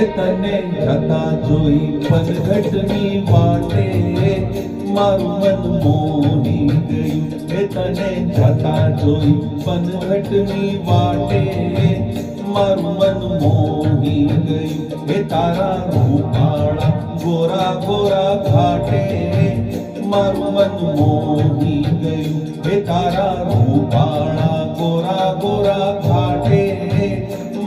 એ તને જતા જોઈ પનઘટની વાટે મારું મન મોહી ગયું. એ તને જતા જોઈ પનઘટની વાટે મારું મન મોહી ગયું. એ તારા રૂપાળા ગોરા ગોરા ઘાટે મારું મન મોહી ગયું. એ તારા રૂપાળા ગોરા ગોરા ઘાટે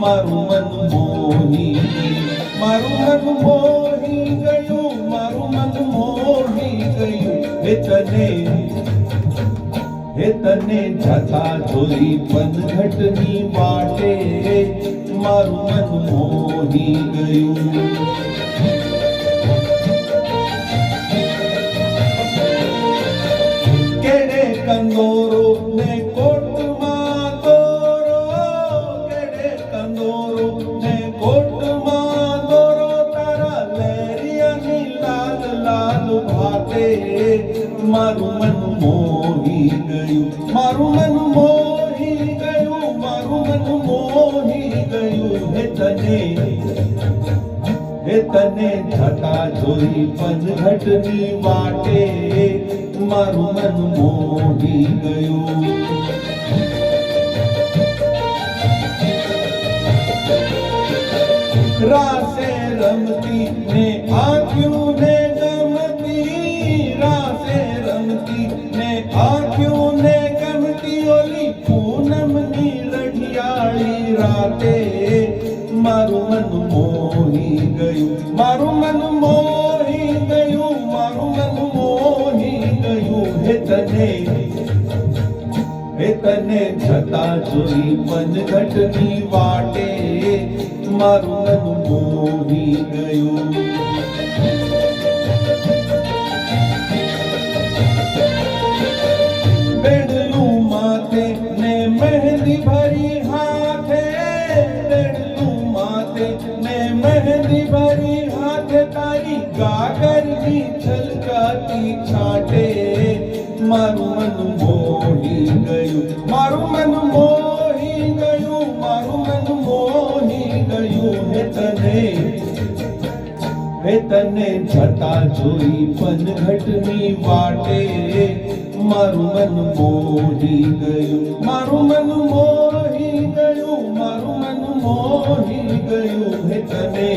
મારું મન મોહી ગયું. મારું મન મોહી ગયું. મારું મન મોહી ગયું. એ તને જતા જોઈ પનઘટની વાટે મારું મન મોહી ગયું. કેડે કંદોરો ને કોટમાં દોરો, કેડે કંદોરો ને કોટમાં દોરો, તારા લહેરિયાની લાલ લાલ ભાતે મારું મન મોહી ગયું. મારું મન મોહી ગયું. મારું મન મોહી ગયું. એ તને જતા જોઈ પનઘટની વાટે મારું મન મોહી ગયું. રાસે રમતી ને આંખ્યું ને ગમતી, રાસે રમતી ને આંખ્યું ને ગમતી, ઓલી પૂનમની રઢિયાળી રાતે મારું મન મોહી ગયું. મારું મન મોહી ગયું. મારું મન મોહી ગયું. એ તને જતા જોઈ પનઘટની વાટે મારું મન મોહી ગયું. બેડલું માથે ને મહેંદી ભરી હાથે, બેડલું માથે ને મહેંદી ભરી હાથે, તારી ગાગરની છલકાતી છાંટે મારું મન મોહી ગયું. મારું મન મોહી ગયું. મારું મન મોહી ગયું. એ તને જતા જોઈ પનઘટની વાટે મારું મન મોહી ગયું. મારું મન મોહી ગયું. મારું મન મોહી ગયું. એ તને